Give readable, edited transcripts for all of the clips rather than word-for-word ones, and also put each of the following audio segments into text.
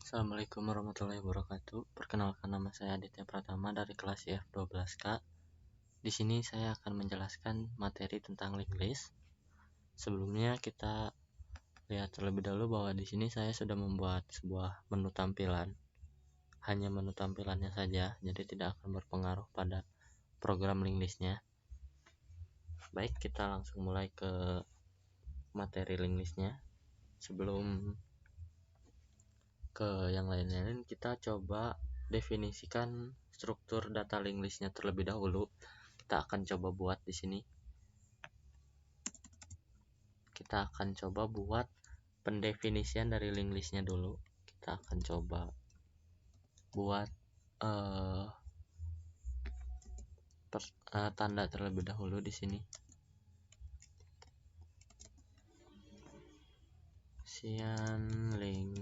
Assalamualaikum warahmatullahi wabarakatuh. Perkenalkan, nama saya Aditya Pratama dari kelas IF12K. Di sini saya akan menjelaskan materi tentang link list. Sebelumnya kita lihat terlebih dahulu bahwa di sini saya sudah membuat sebuah menu tampilan. Hanya menu tampilannya saja, jadi tidak akan berpengaruh pada program link listnya. Baik, kita langsung mulai ke materi link listnya. Sebelum ke yang lain-lain, kita coba definisikan struktur data link listnya terlebih dahulu. Kita akan coba buat di sini. Kita akan coba buat pendefinisian dari link listnya dulu. Kita akan coba buat tanda terlebih dahulu di sini. Sian link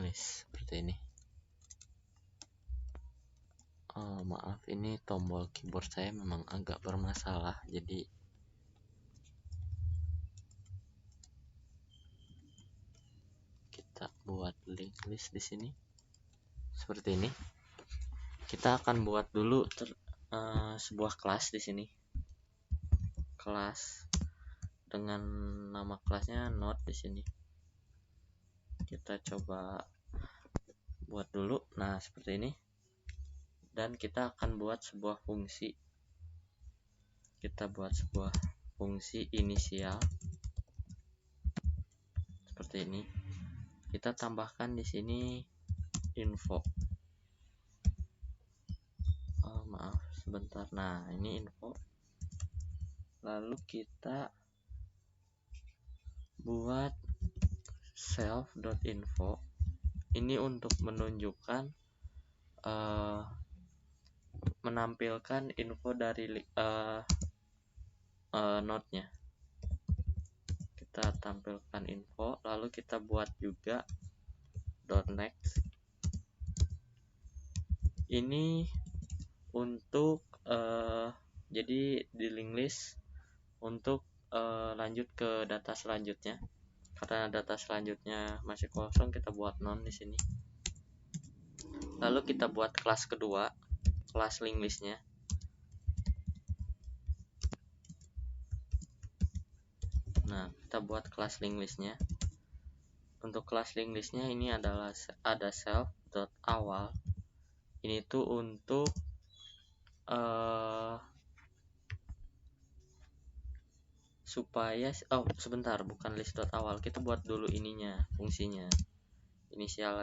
list seperti ini. Maaf, ini tombol keyboard saya memang agak bermasalah, jadi kita buat link list di sini seperti ini. Kita akan buat dulu sebuah kelas di sini, kelas dengan nama kelasnya node di sini. Kita coba buat dulu, nah seperti ini. Dan kita akan buat sebuah fungsi. Kita buat sebuah fungsi inisial seperti ini. Kita tambahkan di sini info. Maaf sebentar. Nah, ini info. Lalu kita buat self.info. Ini untuk menunjukkan menampilkan info dari node-nya. Kita tampilkan info, lalu kita buat juga .next. Ini untuk jadi di link list untuk lanjut ke data selanjutnya. Karena data selanjutnya masih kosong, kita buat none di sini. Lalu kita buat kelas kedua, kelas link listnya. Nah, kita buat kelas link listnya. Untuk kelas link listnya ini adalah ada self.awal. Ini tuh untuk supaya sebentar, bukan list.awal. Kita buat dulu ininya, fungsinya. Inisial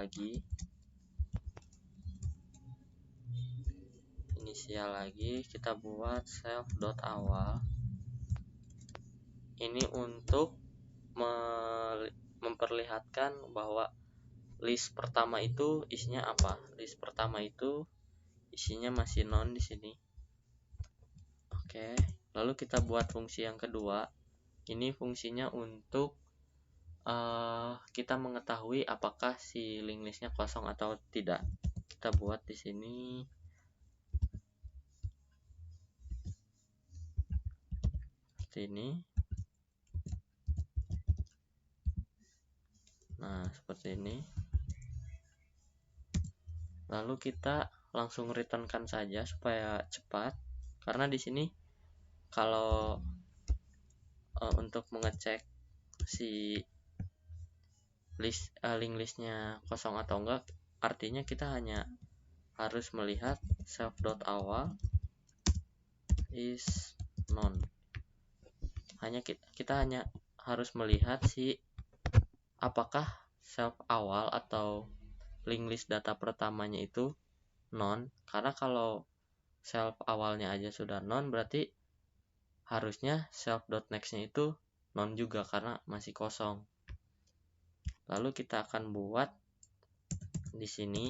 lagi kita buat self.awal. Ini untuk memperlihatkan bahwa list pertama itu isinya apa. List pertama itu isinya masih none di sini. Oke, lalu kita buat fungsi yang kedua. Ini fungsinya untuk kita mengetahui apakah si link listnya kosong atau tidak. Kita buat di sini seperti ini. Nah, seperti ini. Lalu kita langsung returnkan saja supaya cepat. Karena di sini kalau untuk mengecek si link listnya kosong atau enggak, artinya kita hanya harus melihat self.awal is none. Kita hanya harus melihat si apakah self awal atau link list data pertamanya itu none. Karena kalau self awalnya aja sudah none, berarti harusnya self.next-nya itu none juga karena masih kosong. Lalu kita akan buat di sini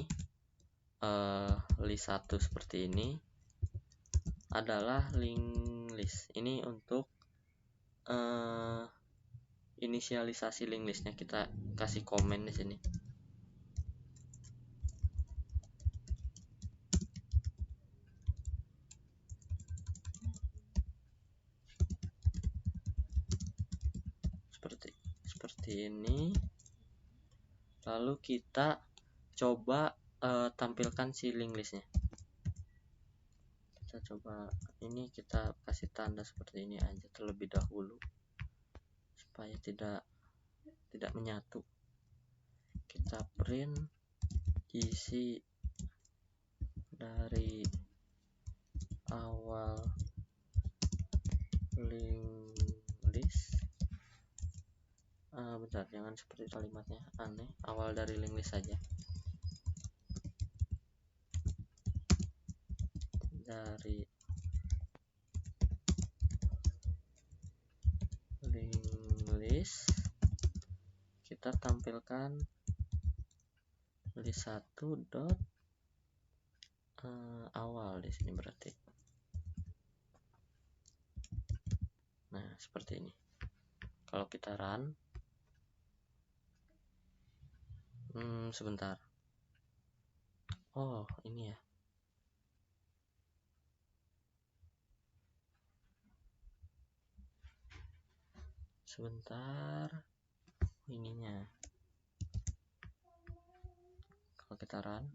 list 1 seperti ini adalah link list. Ini untuk inisialisasi link listnya. Kita kasih komen di sini. Seperti ini. Lalu kita coba tampilkan si link listnya. Kita coba ini, kita kasih tanda seperti ini aja terlebih dahulu supaya tidak menyatu. Kita print isi dari awal link list. Bentar, jangan seperti kalimatnya aneh. Awal dari link list saja. Dari link list kita tampilkan list 1 dot awal di sini berarti. Nah, seperti ini. Kalau kita run, sebentar. Oh, ini ya. Sebentar. Ininya. Kalau kita run.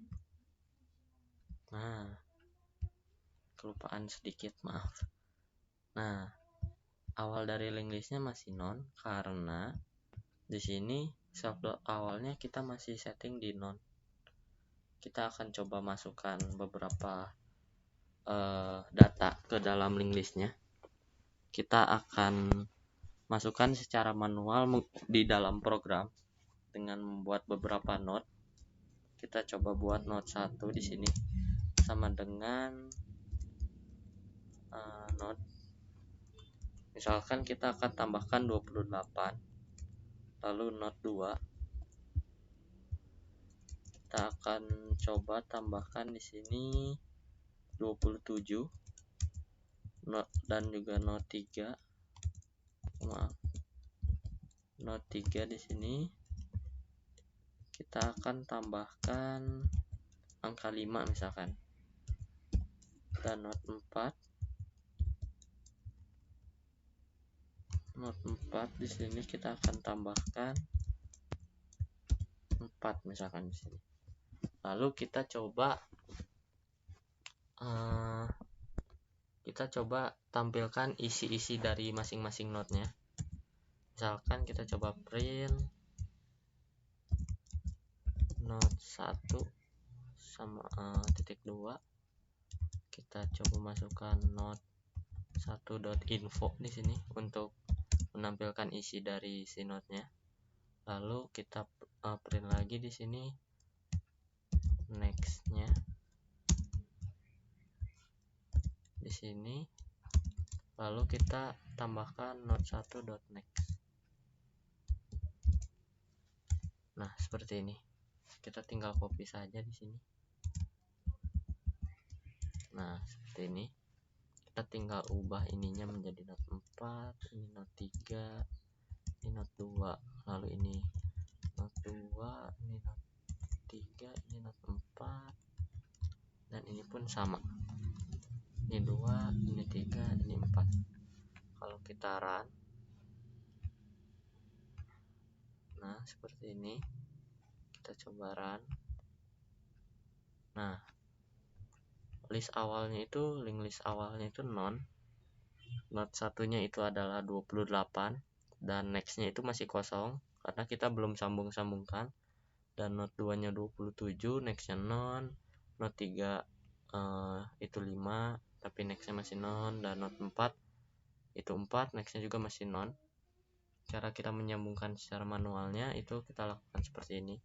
Nah, kelupaan sedikit, maaf. Nah, awal dari link listnya masih non karena di sini self dot awalnya kita masih setting di non. Kita akan coba masukkan beberapa data ke dalam link listnya. Kita akan masukkan secara manual di dalam program dengan membuat beberapa node. Kita coba buat node 1 di sini sama dengan node, misalkan kita akan tambahkan 28. Lalu node 2 kita akan coba tambahkan di sini 27 dan juga node 3. Node 3 di sini kita akan tambahkan angka 5 misalkan. Dan node 4 di sini kita akan tambahkan 4 misalkan di sini. Lalu kita coba tampilkan isi-isi dari masing-masing node-nya. Misalkan kita coba print node 1 sama titik 2. Kita coba masukkan node 1.info di sini untuk menampilkan isi dari si node-nya. Lalu kita print lagi di sini next-nya di sini. Lalu kita tambahkan node 1.next. Nah, seperti ini. Kita tinggal copy saja di sini. Nah, seperti ini. Kita tinggal ubah ininya menjadi node 4, ini node 3, ini node 2, lalu ini node 2, ini node 3, ini node 4, dan ini pun sama. Ini 2, ini 3, ini 4. Kalau kita run, nah seperti ini. Kita coba run. Nah, link list awalnya itu non. Node satunya itu adalah 28 dan nextnya itu masih kosong karena kita belum sambung-sambungkan. Dan node 2 nya 27, nextnya non. Node 3 itu 5 tapi nextnya masih non. Dan node 4 itu 4, nextnya juga masih non. Cara kita menyambungkan secara manualnya itu kita lakukan seperti ini.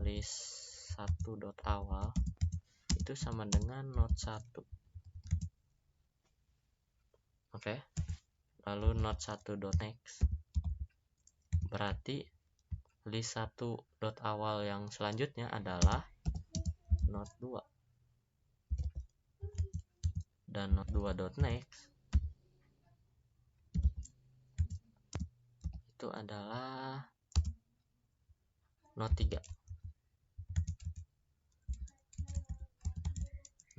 List 1.awal itu sama dengan node 1. Oke. Lalu node 1.next berarti list 1.awal yang selanjutnya adalah node 2. Dan node 2.next itu adalah node 3.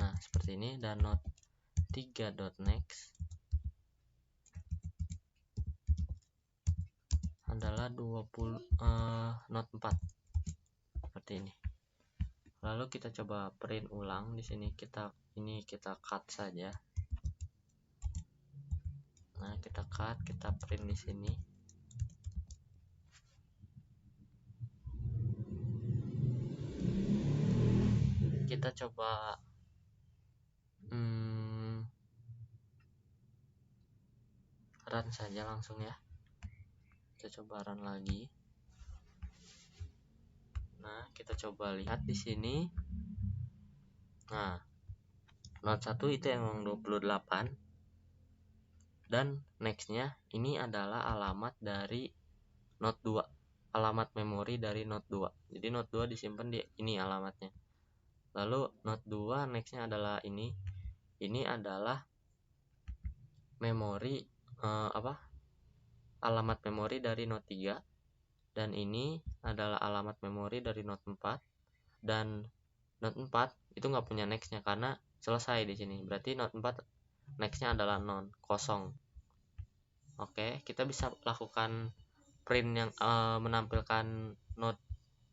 Nah, seperti ini. Dan node 3.next adalah 20 not 4 seperti ini. Lalu kita coba print ulang di sini, kita cut saja. Nah, kita cut, kita print di sini. Kita coba run saja langsung ya. Kita coba run lagi. Nah, kita coba lihat di sini. Nah, not 1 itu emang 28, dan nextnya ini adalah alamat dari not 2, alamat memori dari not 2. Jadi not 2 disimpan di ini alamatnya. Lalu not 2 nextnya adalah ini adalah memori alamat memori dari not 3, dan ini adalah alamat memori dari not 4, dan not 4 itu nggak punya nextnya karena selesai di sini. Berarti not 4 nextnya adalah kosong. Oke, kita bisa lakukan print yang menampilkan not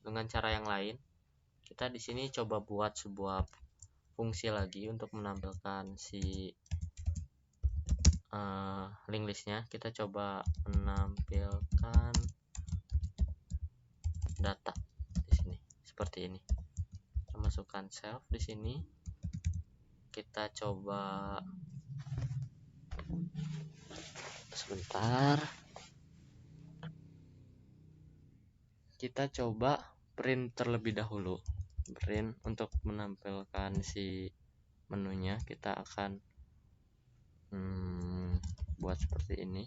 dengan cara yang lain. Kita di sini coba buat sebuah fungsi lagi untuk menampilkan si linked listnya. Kita coba menampilkan data di sini seperti ini. Kita masukkan self di sini. Kita coba sebentar. Kita coba print terlebih dahulu. Print untuk menampilkan si menunya. Kita akan buat seperti ini.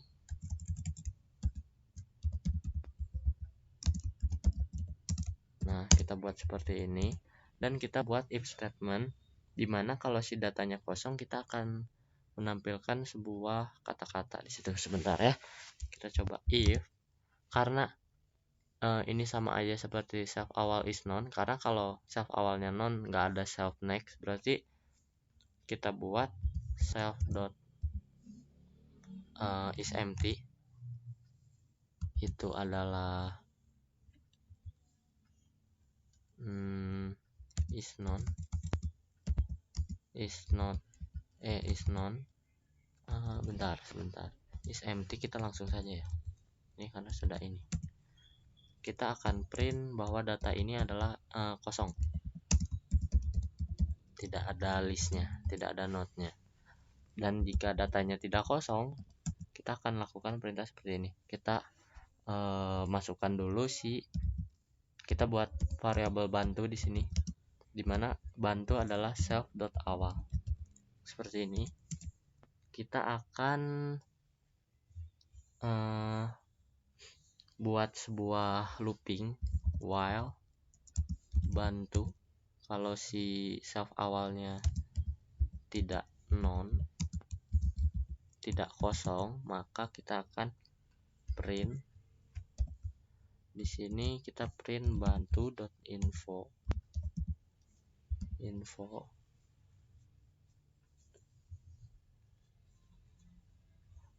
Nah, kita buat seperti ini, dan kita buat if statement, dimana kalau si datanya kosong kita akan menampilkan sebuah kata-kata di situ. Sebentar ya, kita coba if, karena ini sama aja seperti self awal is none, karena kalau self awalnya none nggak ada self next, berarti kita buat self dot is empty, itu adalah is none, bentar, is empty. Kita langsung saja ya, ini karena sudah ini. Kita akan print bahwa data ini adalah kosong, tidak ada listnya, tidak ada node-nya. Dan jika datanya tidak kosong, kita akan lakukan perintah seperti ini. Kita masukkan dulu kita buat variabel bantu di sini, dimana bantu adalah self.awal seperti ini. Kita akan buat sebuah looping while bantu, kalau si self awalnya tidak kosong, maka kita akan print di sini. Kita print bantu.info,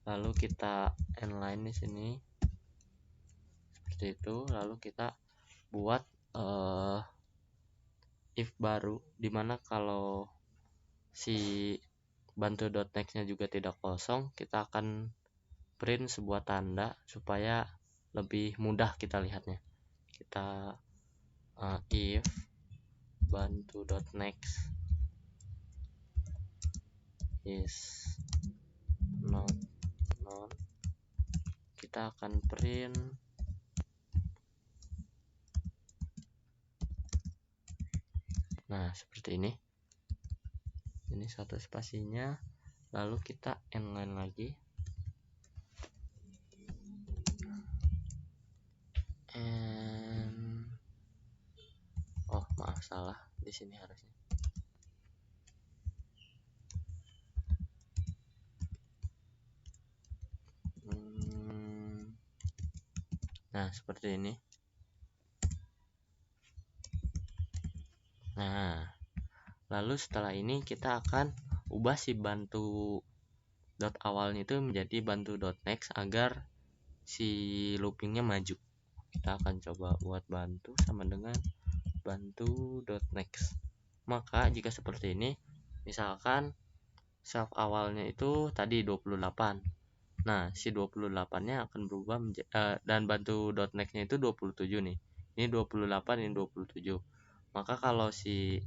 lalu kita inline di sini seperti itu. Lalu kita buat if baru, dimana kalau si bantu.next-nya juga tidak kosong, kita akan print sebuah tanda supaya lebih mudah kita lihatnya. Kita if bantu.next is not none, kita akan print seperti ini satu spasinya. Lalu kita inline lagi, maaf, salah di sini harusnya. Nah, seperti ini. Nah, lalu setelah ini kita akan ubah si bantu dot awalnya itu menjadi bantu.next agar si loopingnya maju. Kita akan coba buat bantu sama dengan bantu.next. Maka jika seperti ini, misalkan self awalnya itu tadi 28. Nah, si 28-nya akan berubah dan bantu.next-nya itu 27 nih. Ini 28, ini 27. Maka kalau si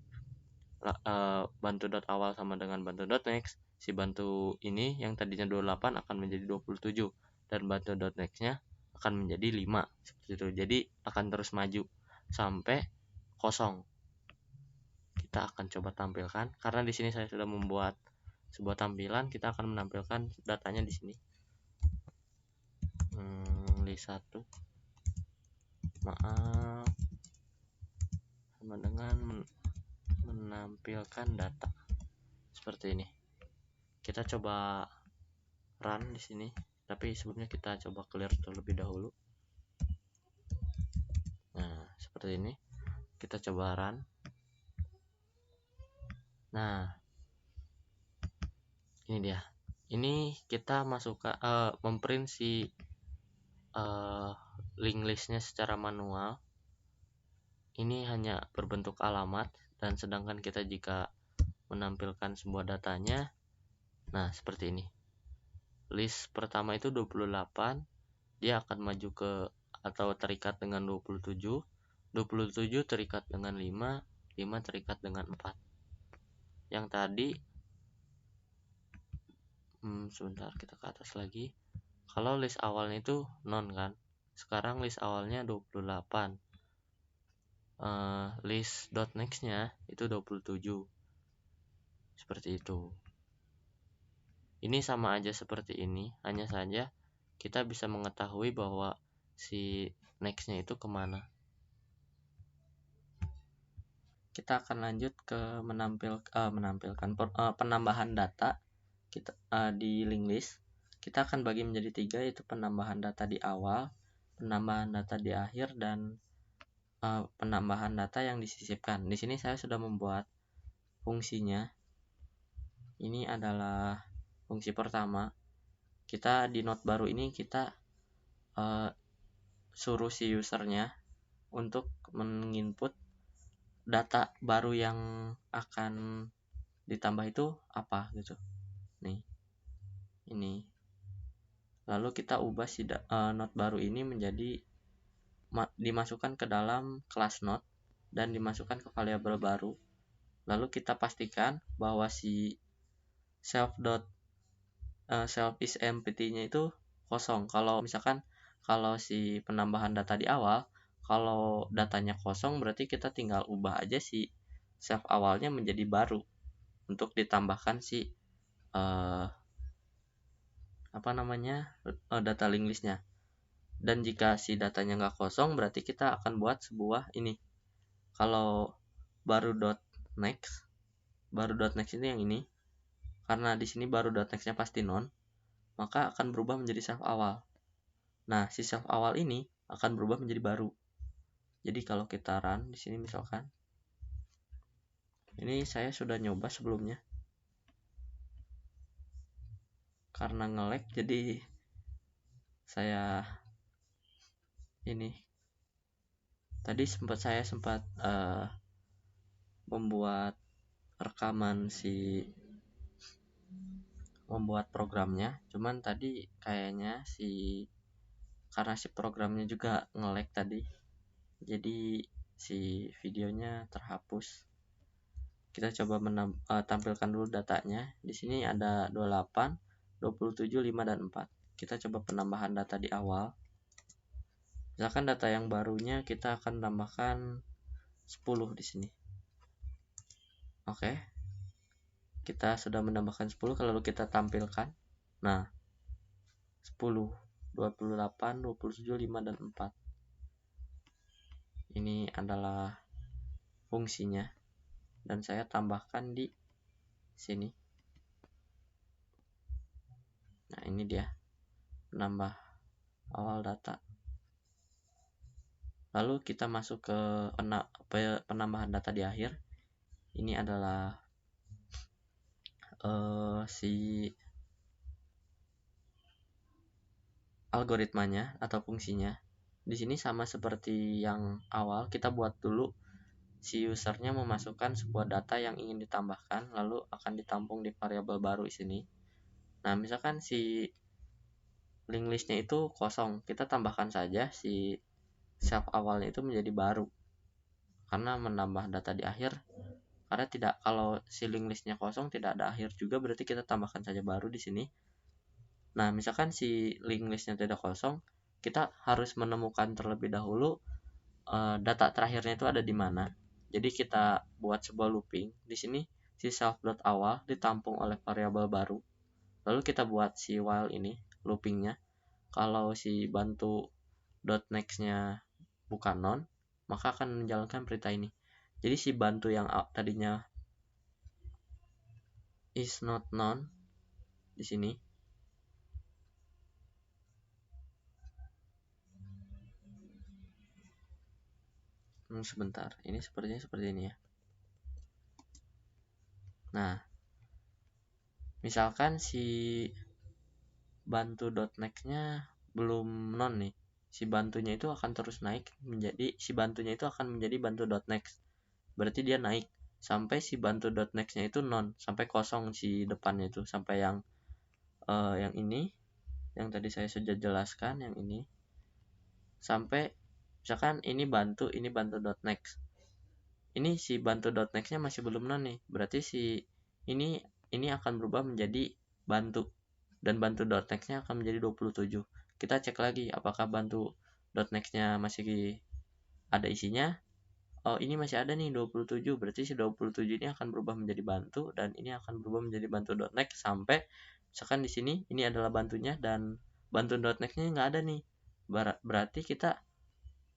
bantu.awal sama dengan bantu.next, si bantu ini yang tadinya 28 akan menjadi 27 dan bantu.next-nya akan menjadi 5 seperti itu. Jadi akan terus maju sampai kosong. Kita akan coba tampilkan karena di sini saya sudah membuat sebuah tampilan. Kita akan menampilkan datanya di sini. List 1 maaf sama dengan menampilkan data seperti ini. Kita coba run di sini, tapi sebelumnya kita coba clear terlebih dahulu. Nah, seperti ini. Kita coba run. Nah, ini dia. Ini kita masukkan memprint si link listnya secara manual. Ini hanya berbentuk alamat, dan sedangkan kita jika menampilkan sebuah datanya, nah seperti ini. List pertama itu 28, dia akan maju ke atau terikat dengan 27, 27 terikat dengan 5, 5 terikat dengan 4. Yang tadi sebentar, kita ke atas lagi. Kalau list awalnya itu non kan, sekarang list awalnya 28. List .next nya itu 27. Seperti itu. Ini sama aja seperti ini, hanya saja kita bisa mengetahui bahwa si next nya itu kemana. Kita akan lanjut ke menampilkan penambahan data kita di link list. Kita akan bagi menjadi 3, yaitu penambahan data di awal, penambahan data di akhir, dan penambahan data yang disisipkan. Di sini saya sudah membuat fungsinya. Ini adalah fungsi pertama. Kita di node baru ini kita suruh si usernya untuk menginput data baru yang akan ditambah itu apa gitu. Nih, ini. Lalu kita ubah si node baru ini menjadi dimasukkan ke dalam kelas node dan dimasukkan ke variabel baru. Lalu kita pastikan bahwa si self is empty-nya itu kosong. Kalau misalkan kalau si penambahan data di awal, kalau datanya kosong berarti kita tinggal ubah aja si self awalnya menjadi baru untuk ditambahkan si data link listnya. Dan jika si datanya nggak kosong berarti kita akan buat sebuah ini. Kalau baru.next ini yang ini, karena di sini baru.next-nya pasti non, maka akan berubah menjadi self awal. Nah, si self awal ini akan berubah menjadi baru. Jadi kalau kita run di sini misalkan, ini saya sudah nyoba sebelumnya. Karena nge-lag jadi saya ini tadi saya sempat membuat rekaman membuat programnya, cuman tadi kayaknya karena si programnya juga nge-lag tadi, jadi si videonya terhapus. Kita coba tampilkan dulu datanya. Di sini ada 28, 27, 5, dan 4. Kita coba penambahan data di awal. Misalkan data yang barunya kita akan tambahkan 10 di sini. Oke. Kita sudah menambahkan 10, lalu kita tampilkan. Nah, 10, 28, 27, 5, dan 4. Ini adalah fungsinya. Dan saya tambahkan di sini. Nah, ini dia menambah awal data. Lalu kita masuk ke penambahan data di akhir. Ini adalah si algoritmanya atau fungsinya. Di sini sama seperti yang awal, kita buat dulu si usernya memasukkan sebuah data yang ingin ditambahkan, lalu akan ditampung di variabel baru di sini. Nah, misalkan si link listnya itu kosong, kita tambahkan saja si self awalnya itu menjadi baru, karena menambah data di akhir. Karena kalau si link listnya kosong tidak ada akhir juga, berarti kita tambahkan saja baru di sini. Nah, misalkan si link listnya tidak kosong, kita harus menemukan terlebih dahulu data terakhirnya itu ada di mana. Jadi kita buat sebuah looping. Di sini si self.awal ditampung oleh variabel baru. Lalu kita buat si while ini loopingnya. Kalau si bantu.next-nya bukan none, maka akan menjalankan perintah ini. Jadi si bantu yang tadinya is not none di sini sebentar, ini sepertinya seperti ini ya. Nah, misalkan si bantu.next-nya belum non nih, si bantunya itu akan terus naik menjadi bantu.next. Berarti dia naik sampai si bantu.next-nya itu non, sampai kosong si depannya itu, sampai yang ini yang tadi saya sudah jelaskan, yang ini sampai misalkan ini bantu.next. Ini si bantu.next-nya masih belum non nih, berarti si ini akan berubah menjadi bantu, dan bantu.next-nya akan menjadi 27. Kita cek lagi apakah bantu.next-nya masih ada isinya. Oh, ini masih ada nih 27, berarti si 27 ini akan berubah menjadi bantu, dan ini akan berubah menjadi bantu.next sampai misalkan di sini ini adalah bantunya dan bantu.next-nya nggak ada nih. Berarti kita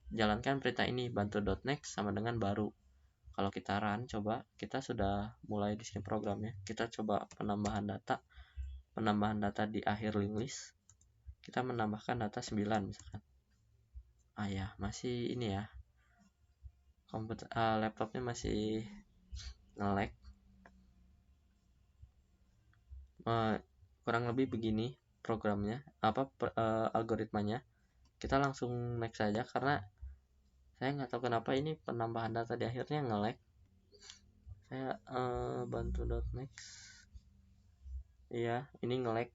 jalankan perintah ini, bantu.next sama dengan baru. Kalau kita run, coba kita sudah mulai di sini programnya. Kita coba penambahan data di akhir link list. Kita menambahkan data 9 misalkan. Ya, masih ini ya. Laptopnya masih nge-lag. Kurang lebih begini programnya, algoritmanya. Kita langsung next saja karena saya nggak tahu kenapa ini penambahan data di akhirnya nge-lag. Saya bantu.next. Iya, ini nge-lag.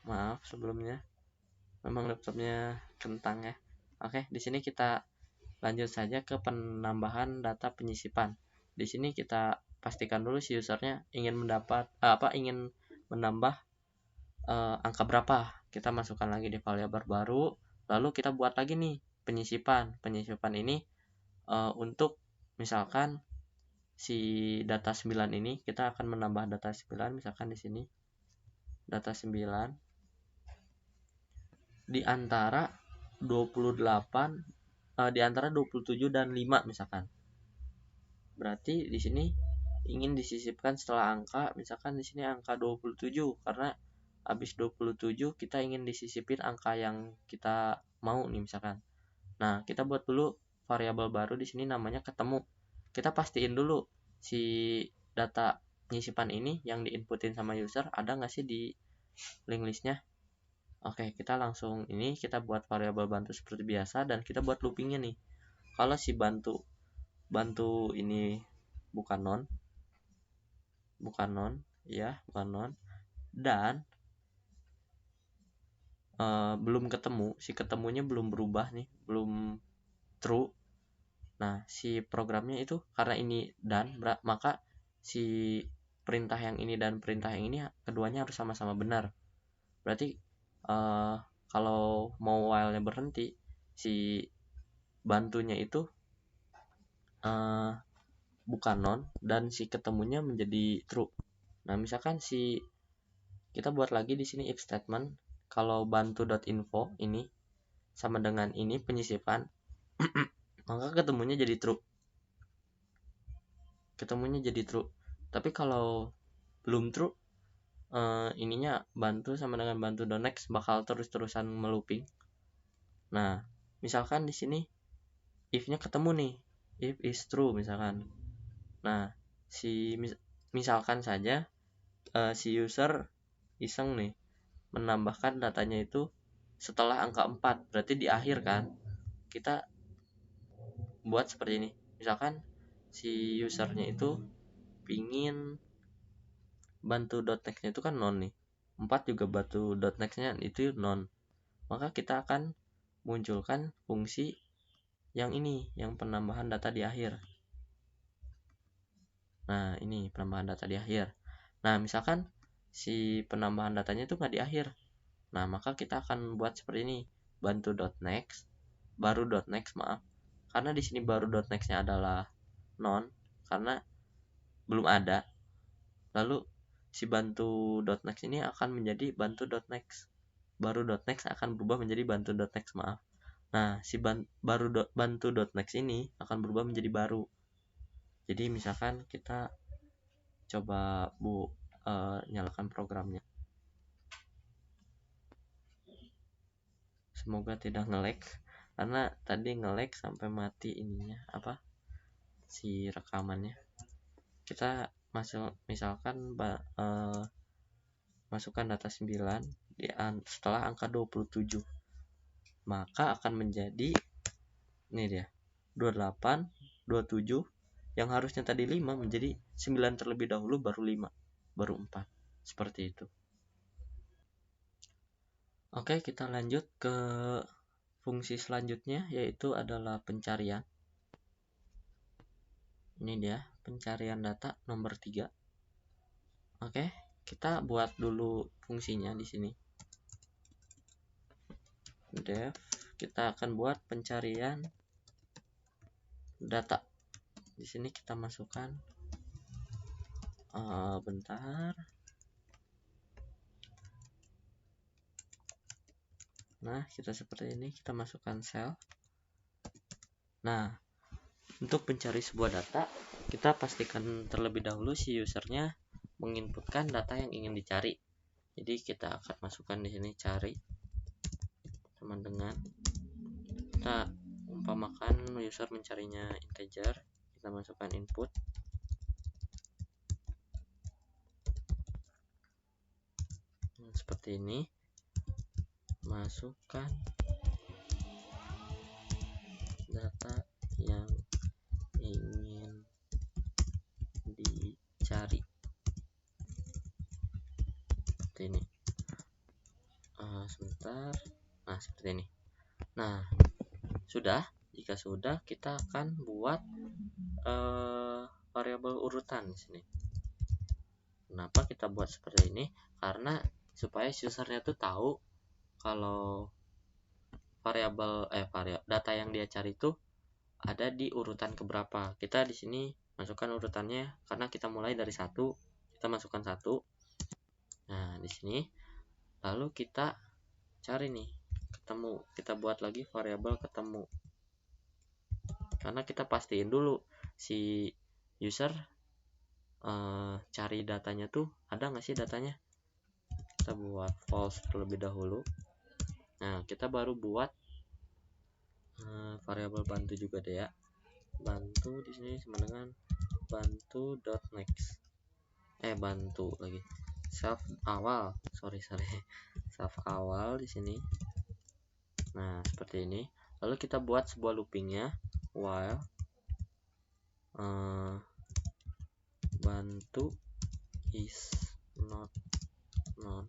Maaf sebelumnya. Memang laptopnya kentang ya. Oke, di sini kita lanjut saja ke penambahan data penyisipan. Di sini kita pastikan dulu si usernya ingin menambah angka berapa. Kita masukkan lagi di variabel baru, lalu kita buat lagi nih penyisipan. Penyisipan ini untuk misalkan si data 9 ini kita akan menambah data 9, misalkan di sini data 9 di antara 28 di antara 27 dan 5 misalkan. Berarti di sini ingin disisipkan setelah angka, misalkan di sini angka 27, karena habis 27 kita ingin disisipin angka yang kita mau nih misalkan. Nah, kita buat dulu variabel baru di sini namanya ketemu. Kita pastiin dulu si data penyisipan ini yang diinputin sama user ada nggak sih di link listnya. Oke, kita langsung kita buat variabel bantu seperti biasa dan kita buat loopingnya nih. Kalau si bantu ini bukan non dan belum ketemu, si ketemunya belum berubah nih, belum true. Nah, si programnya itu karena ini dan maka si perintah yang ini dan perintah yang ini keduanya harus sama-sama benar. Berarti kalau mau while-nya berhenti, si bantunya itu bukan non dan si ketemunya menjadi true. Nah, misalkan kita buat lagi di sini if statement. Kalau bantu.info ini sama dengan ini penyisipan, maka ketemunya jadi true. Tapi kalau belum true, ininya bantu sama dengan bantu.next bakal terus-terusan melooping. Nah, misalkan di sini if-nya ketemu nih, if is true misalkan. Nah, misalkan saja si user iseng nih, menambahkan datanya itu setelah angka 4, berarti di akhir kan. Kita buat seperti ini. Misalkan si usernya itu pingin bantu.next-nya itu kan non nih. 4 juga bantu.next-nya itu non. Maka kita akan munculkan fungsi yang ini, yang penambahan data di akhir. Nah, ini penambahan data di akhir. Nah, misalkan si penambahan datanya itu nggak di akhir. Nah, maka kita akan buat seperti ini. Bantu.next, baru.next, maaf. Karena di sini baru.next-nya adalah non, karena belum ada. Lalu si bantu.next ini akan menjadi bantu.next. Baru.next akan berubah menjadi bantu.next, maaf. Nah, si bantu.next ini akan berubah menjadi baru. Jadi misalkan kita coba nyalakan programnya. Semoga tidak nge-lag, karena tadi nge-lag sampai mati ininya si rekamannya. Kita misalkan masukkan data 9 setelah angka 27, maka akan menjadi ini dia 28, 27, yang harusnya tadi 5 menjadi 9 terlebih dahulu, baru 5, baru 4, seperti itu. Oke, kita lanjut ke fungsi selanjutnya, yaitu adalah pencarian. Ini dia pencarian data nomor 3. Oke, kita buat dulu fungsinya di sini. Def, kita akan buat pencarian data. Di sini kita masukkan bentar. Nah, kita seperti ini, kita masukkan sel. Nah, untuk mencari sebuah data, kita pastikan terlebih dahulu si usernya menginputkan data yang ingin dicari. Jadi kita akan masukkan di sini cari sama dengan, kita umpamakan user mencarinya integer, kita masukkan input. Seperti ini, masukkan data yang ingin dicari. Seperti ini. Sebentar. Nah, seperti ini. Nah, jika sudah, kita akan buat variabel urutan di sini. Kenapa kita buat seperti ini? Karena supaya usernya tuh tahu kalau variabel data yang dia cari itu ada di urutan keberapa. Kita di sini masukkan urutannya karena kita mulai dari 1, kita masukkan 1. Nah, di sini lalu kita cari nih ketemu, kita buat lagi variabel ketemu, karena kita pastiin dulu si user cari datanya tuh ada nggak sih datanya. Kita buat false terlebih dahulu. Nah, kita baru buat variabel bantu juga deh ya. Bantu di sini sama dengan bantu.next. Bantu lagi. Self awal di sini. Nah, seperti ini. Lalu kita buat sebuah loopingnya, while bantu is not non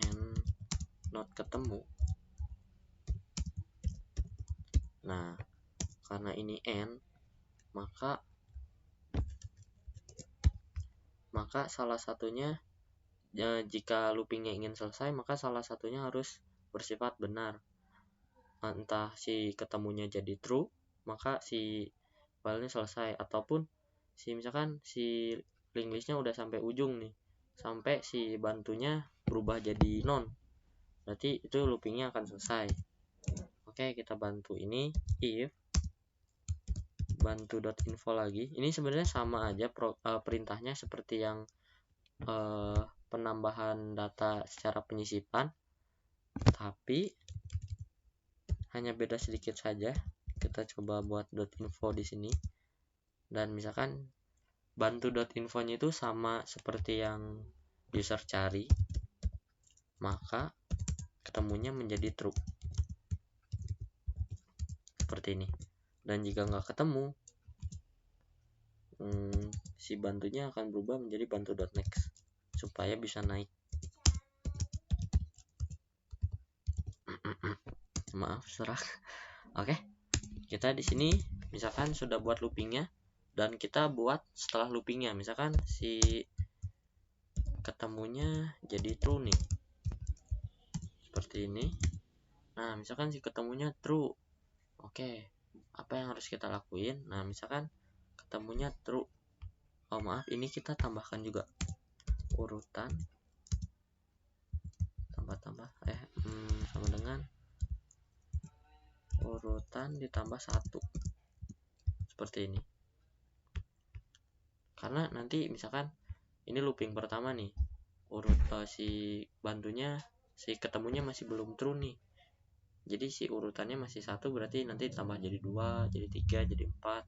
and not ketemu. Nah, karena ini and, maka salah satunya, jika loopingnya ingin selesai, maka salah satunya harus bersifat benar. Entah si ketemunya jadi true, maka si filenya selesai, ataupun misalkan si linked listnya udah sampai ujung nih, sampai si bantunya berubah jadi non, berarti itu loopingnya akan selesai. Oke, kita bantu ini if bantu.info lagi. Ini sebenarnya sama aja perintahnya seperti yang penambahan data secara penyisipan, tapi hanya beda sedikit saja. Kita coba buat .info di sini, dan misalkan bantu.infonya itu sama seperti yang user cari, maka ketemunya menjadi true seperti ini. Dan jika nggak ketemu, si bantunya akan berubah menjadi bantu.next supaya bisa naik. Maaf, serak. Oke, kita di sini misalkan sudah buat loopingnya, dan kita buat setelah loopingnya, misalkan si ketemunya jadi true nih, seperti ini. Nah, misalkan si ketemunya true. Oke, apa yang harus kita lakuin? Nah, misalkan ketemunya true. Oh maaf, ini kita tambahkan juga urutan tambah sama dengan urutan ditambah 1 seperti ini. Karena nanti misalkan ini looping pertama nih, si bantunya, si ketemunya masih belum true nih, jadi si urutannya masih 1, berarti nanti tambah jadi 2, jadi 3, jadi 4.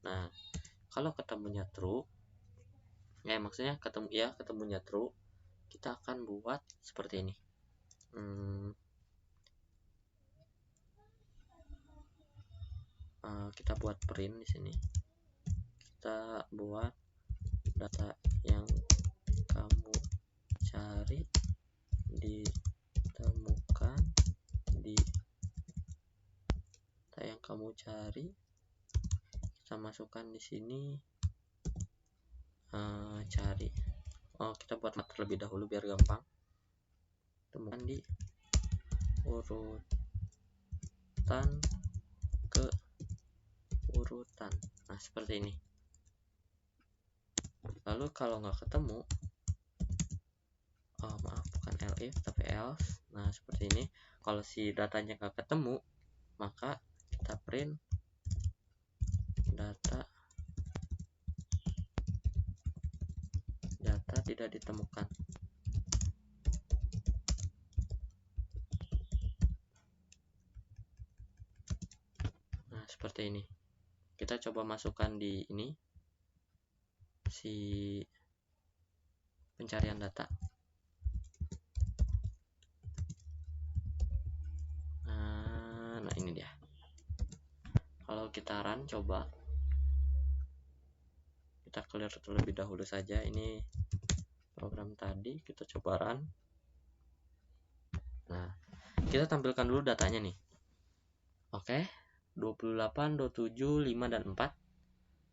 Nah, kalau ketemunya true, maksudnya ketemunya true, kita akan buat seperti ini. Kita buat print di sini. Kita buat data yang kamu cari ditemukan di data yang kamu cari. Kita masukkan di sini cari. Kita buat mat terlebih dahulu biar gampang. Temukan di urutan ke urutan. Nah, seperti ini. Lalu kalau nggak ketemu, maaf, bukan elif tapi else. Nah, seperti ini. Kalau si datanya nggak ketemu, maka kita print data tidak ditemukan. Nah, seperti ini. Kita coba masukkan di ini si pencarian data. Nah, ini dia. Kalau kita run, coba kita clear terlebih dahulu saja ini program tadi, kita coba run. Nah, kita tampilkan dulu datanya nih. Oke, 28, 27, 5 dan 4.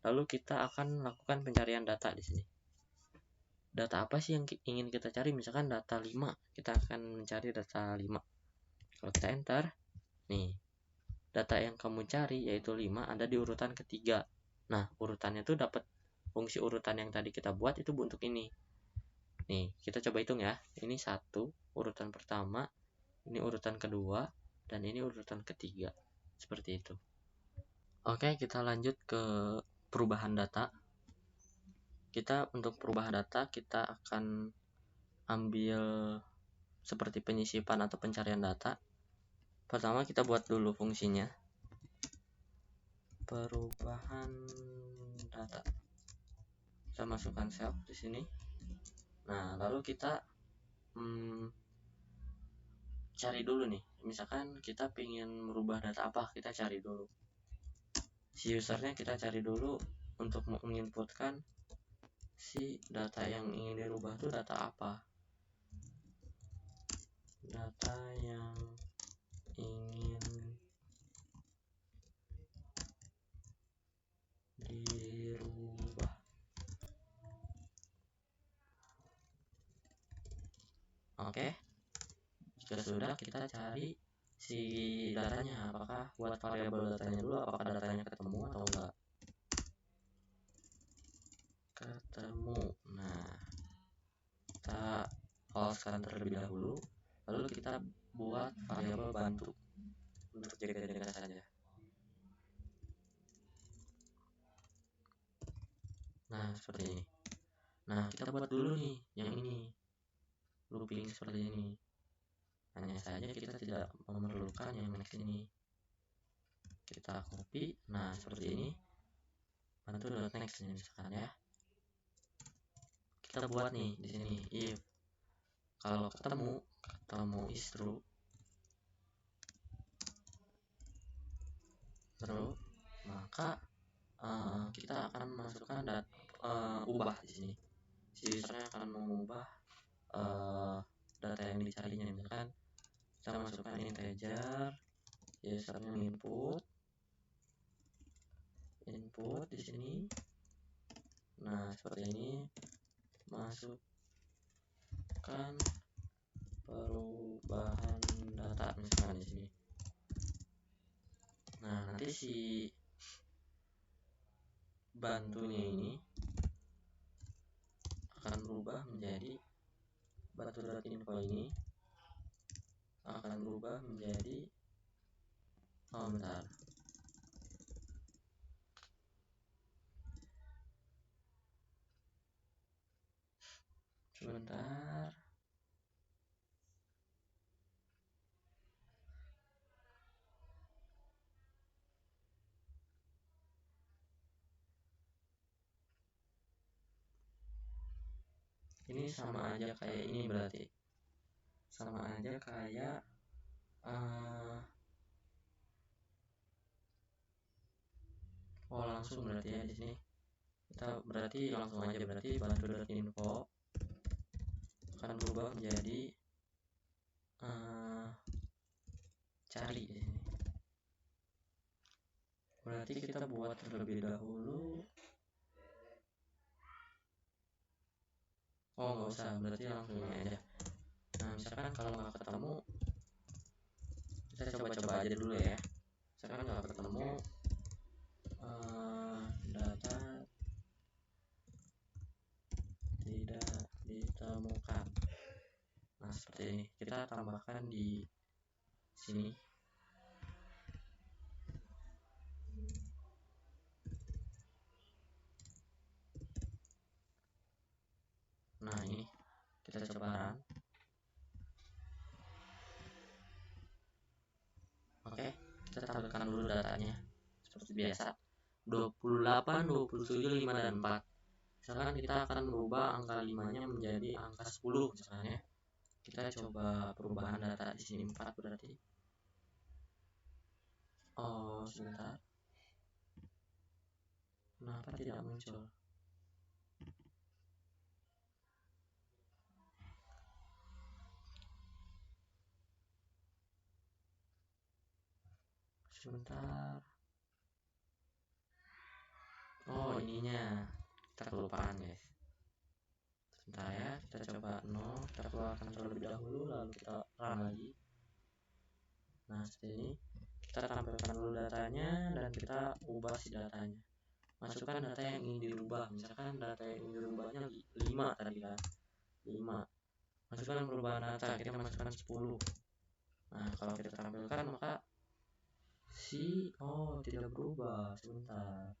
Lalu kita akan lakukan pencarian data di sini. Data apa sih yang ingin kita cari? Misalkan data 5, kita akan mencari data 5. Kalau kita enter, nih, data yang kamu cari yaitu 5 ada di urutan ketiga. Nah, urutannya tuh dapat fungsi urutan yang tadi kita buat itu untuk ini. Nih, kita coba hitung ya. Ini 1, urutan pertama, ini urutan kedua, dan ini urutan ketiga. Seperti itu. Oke, kita lanjut ke perubahan data. Kita untuk perubahan data, kita akan ambil seperti penyisipan atau pencarian data. Pertama kita buat dulu fungsinya. Perubahan data. Kita masukkan self di sini. Nah, lalu kita cari dulu nih. Misalkan kita ingin merubah data apa, kita cari dulu. Si usernya kita cari dulu untuk menginputkan si data yang ingin dirubah itu data apa. Data yang ingin dirubah. Oke. Jika sudah, kita cari si datanya, apakah buat variabel datanya dulu, apakah datanya ketemu atau enggak. Ketemu. Nah, kita falsekan terlebih dahulu, lalu kita buat variabel bantu untuk jaga-jaga saja. Nah, seperti ini. Nah, kita buat dulu nih yang ini, looping seperti ini. Hanya saja kita tidak memerlukan yang next ini. Kita copy. Nah, seperti ini. Bantu.next ini misalkan ya. kita buat nih di sini if kalau ketemu is true, maka kita akan masukkan ubah di sini. Si usernya akan mengubah data yang dicarinya. Misalkan kita masukkan integer, usernya input di sini. Nah, seperti ini. Masukkan perubahan data misalkan di sini. Nah, nanti si bantunya ini akan berubah menjadi batu.info ini akan berubah menjadi bentar. Sebentar. Ini sama aja kayak ini berarti. Sama aja kayak langsung berarti ya di sini. Kita berarti langsung aja berarti bantu.info akan berubah menjadi cari di sini. Berarti kita buat terlebih dahulu. Oh, nggak usah, berarti langsung ini aja. Nah, misalkan kalau nggak ketemu, kita coba-coba aja dulu ya. Misalkan nggak ketemu data tidak ditemukan. Nah, seperti ini. Kita tambahkan di sini. Nah, ini kita coba run. Oke, kita tampilkan dulu datanya seperti biasa. 28, 27, 5 dan 4. Misalkan kita akan merubah angka 5-nya menjadi angka 10 misalnya. Kita coba perubahan data di sini 4 berarti. Oh, sebentar. Kenapa tidak muncul? Sebentar. Oh, ininya kita kelupaan guys. Sebentar ya, kita coba 0, kita keluarkan terlebih dahulu lalu kita run lagi. Nah, seperti ini. Kita tampilkan dulu datanya dan kita ubah si datanya. Masukkan data yang ingin dirubah. Misalkan data yang ingin dirubahnya 5 tadi kan. 5. Masukkan perubahan data, kita masukkan 10. Nah, kalau kita tampilkan maka tidak berubah. Sebentar.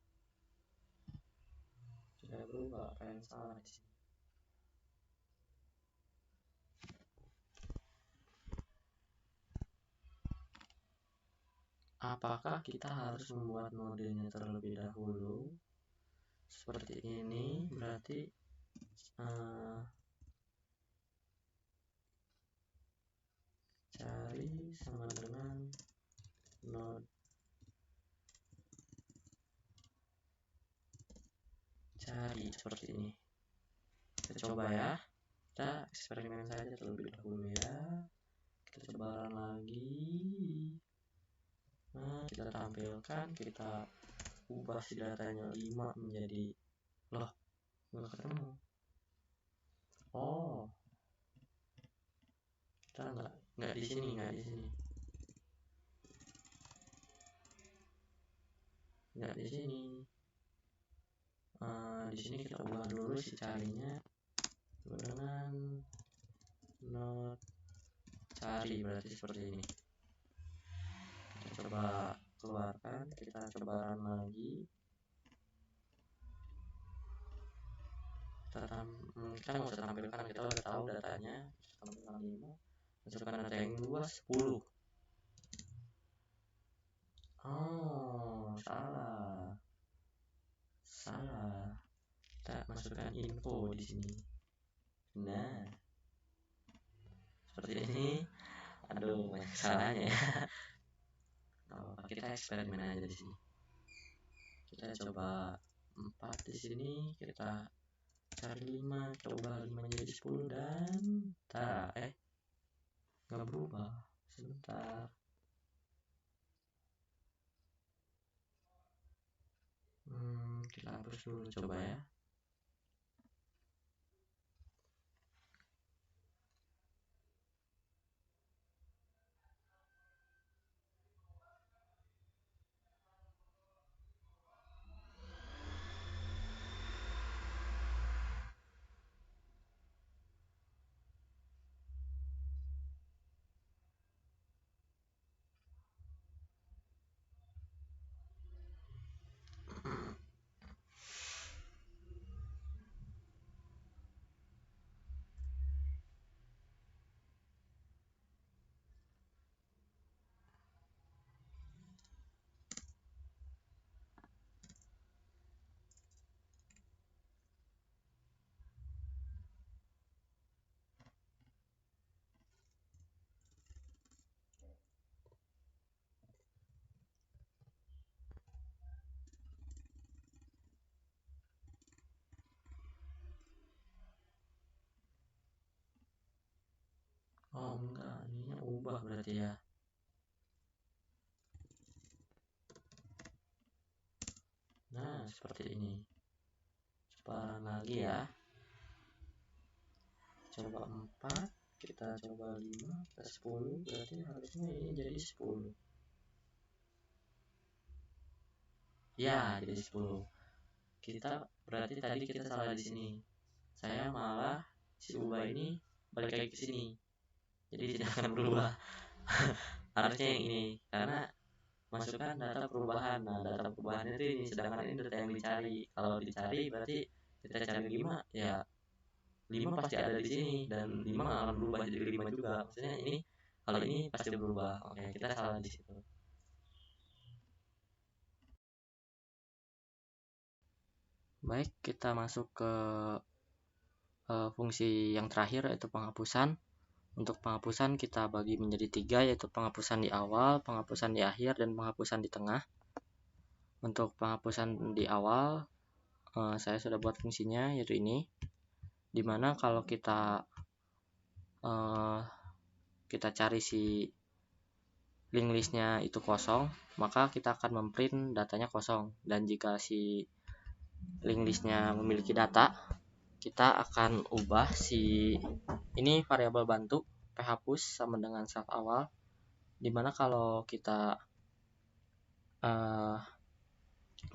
Tidak berubah, apa yang salah di sini? Apakah kita harus membuat modenya terlebih dahulu? Seperti ini, berarti cari sama dengan node cari seperti ini. Kita coba ya. Kita eksperimen saja terlebih dahulu ya. Kita coba run lagi. Nah, kita tampilkan, kita ubah si datanya 5 menjadi nggak ketemu. Oh, kita nggak di sini. Di sini kita ubah dulu si carinya dengan node cari berarti seperti ini. Kita coba keluarkan, kita coba run lagi. Kita nggak usah tampilkan, kita udah tahu datanya. Tampilkan 5, masukkan data yang 2, 10. Oh, salah. Kita masukkan info di sini. Nah, seperti ini. Aduh, banyak kesalahannya ya. Kita eksperimen aja di sini. Kita coba 4 di sini, kita cari 5, coba 5 jadi 10 dan nggak berubah. Sebentar. Kita hapus dulu coba ya. Oh enggak, ininya ubah berarti ya. Nah, seperti ini. Separan lagi ya. Coba 4, kita coba 5, kita 10, berarti harusnya ini jadi 10. Ya, jadi 10. Kita berarti tadi kita salah di sini. Saya malah si ubah ini balik lagi ke sini. Jadi tidak akan berubah. Harusnya yang ini, karena masukkan data perubahan. Nah, data perubahan itu ini, sedangkan ini data yang dicari. Kalau dicari berarti kita cari 5, ya 5 pasti ada di sini dan 5 nggak akan berubah jadi 5 juga. Maksudnya ini kalau ini pasti berubah. Oke, kita salah di situ. Baik, kita masuk ke fungsi yang terakhir, yaitu penghapusan. Untuk penghapusan kita bagi menjadi 3, yaitu penghapusan di awal, penghapusan di akhir, dan penghapusan di tengah. Untuk penghapusan di awal, saya sudah buat fungsinya, yaitu ini. Dimana kalau kita cari si link listnya itu kosong, maka kita akan memprint datanya kosong. Dan jika si link listnya memiliki data, kita akan ubah si ini variabel bantu phapus sama dengan self awal, dimana kalau kita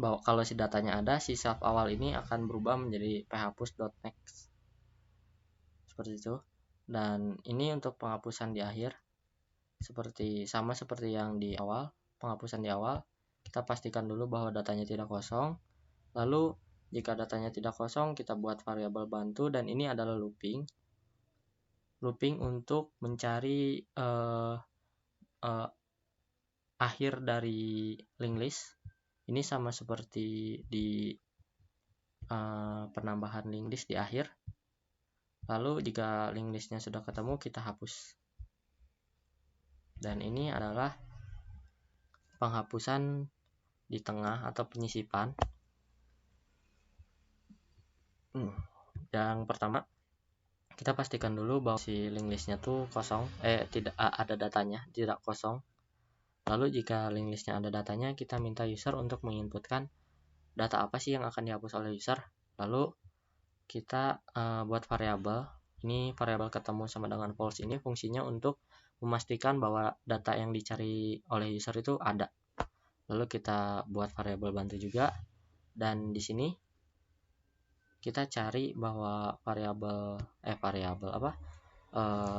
kalau si datanya ada, si self awal ini akan berubah menjadi phapus.next seperti itu. Dan ini untuk penghapusan di akhir, sama seperti yang di awal. Penghapusan di awal, kita pastikan dulu bahwa datanya tidak kosong. Lalu jika datanya tidak kosong, kita buat variabel bantu, dan ini adalah looping untuk mencari akhir dari link list. Ini sama seperti di penambahan link list di akhir. Lalu jika link listnya sudah ketemu, kita hapus. Dan ini adalah penghapusan di tengah atau penyisipan. Yang pertama, kita pastikan dulu bahwa si link listnya tuh kosong, tidak ada datanya, tidak kosong. Lalu jika link listnya ada datanya, kita minta user untuk menginputkan data apa sih yang akan dihapus oleh user. Lalu kita buat variabel. Ini variabel ketemu sama dengan false, ini fungsinya untuk memastikan bahwa data yang dicari oleh user itu ada. Lalu kita buat variabel bantu juga, dan di sini kita cari bahwa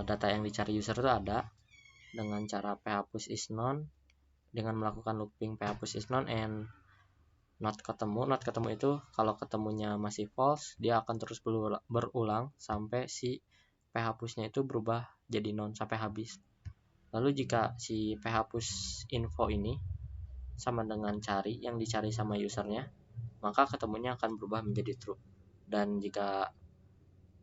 data yang dicari user itu ada dengan cara phapus is none, dengan melakukan looping phapus is none and not ketemu. Not ketemu itu kalau ketemunya masih false, dia akan terus berulang sampai si phapusnya itu berubah jadi none sampai habis. Lalu jika si phapus info ini sama dengan cari yang dicari sama usernya, maka ketemunya akan berubah menjadi true. Dan jika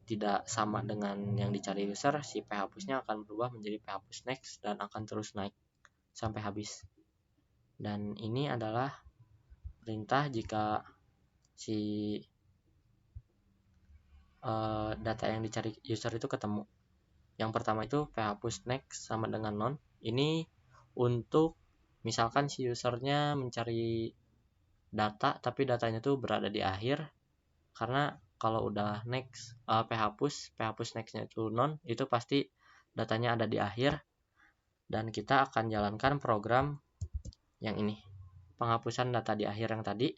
tidak sama dengan yang dicari user, si phapusnya akan berubah menjadi phapus next dan akan terus naik sampai habis. Dan ini adalah perintah jika si data yang dicari user itu ketemu. Yang pertama itu phapus next sama dengan none. Ini untuk misalkan si usernya mencari data tapi datanya tuh berada di akhir, karena kalau udah next phapus nextnya itu none, itu pasti datanya ada di akhir, dan kita akan jalankan program yang ini, penghapusan data di akhir yang tadi.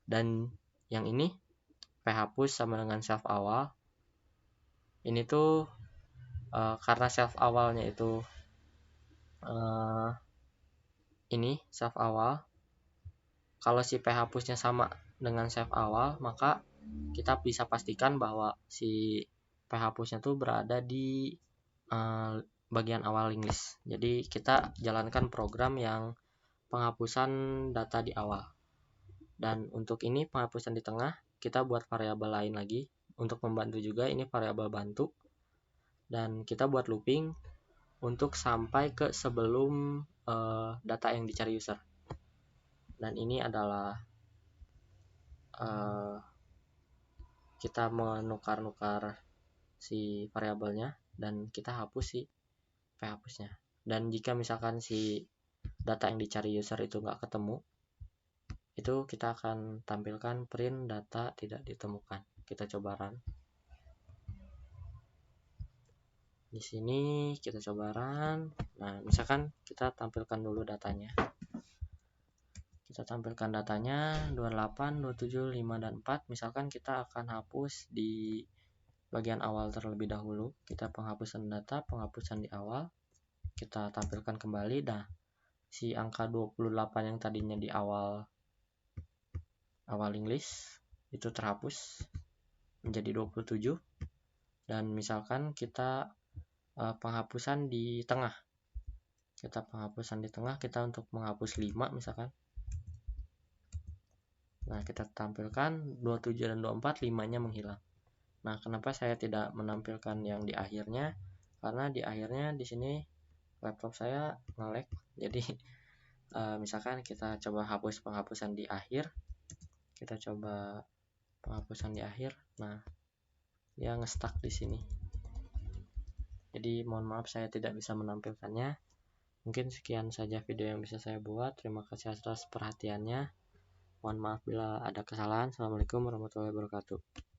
Dan yang ini phapus sama dengan self awal. Ini tuh karena self awalnya itu ini self awal, kalau si phapusnya sama dengan self awal, maka kita bisa pastikan bahwa si phapusnya tuh berada di bagian awal linked list. Jadi kita jalankan program yang penghapusan data di awal. Dan untuk ini penghapusan di tengah, kita buat variabel lain lagi untuk membantu juga. Ini variabel bantu, dan kita buat looping untuk sampai ke sebelum data yang dicari user. Dan ini adalah kita menukar-nukar si variabelnya dan kita hapus si phapusnya. Dan jika misalkan si data yang dicari user itu nggak ketemu, itu kita akan tampilkan print data tidak ditemukan. Kita coba run. Di sini kita coba run. Nah, misalkan kita tampilkan dulu datanya. Kita tampilkan datanya 28, 27, 5, dan 4. Misalkan kita akan hapus di bagian awal terlebih dahulu. Kita penghapusan data, penghapusan di awal. Kita tampilkan kembali. Nah, si angka 28 yang tadinya di awal linked list itu terhapus menjadi 27. Dan misalkan kita penghapusan di tengah. Kita penghapusan di tengah, kita untuk menghapus 5 misalkan. Nah, kita tampilkan 27 dan 24, 5-nya menghilang. Nah, kenapa saya tidak menampilkan yang di akhirnya? Karena di akhirnya di sini laptop saya nge-lag. Jadi misalkan kita coba hapus penghapusan di akhir. Kita coba penghapusan di akhir. Nah, dia nge-stuck di sini. Jadi mohon maaf saya tidak bisa menampilkannya. Mungkin sekian saja video yang bisa saya buat. Terima kasih atas perhatiannya. Mohon maaf bila ada kesalahan. Assalamualaikum warahmatullahi wabarakatuh.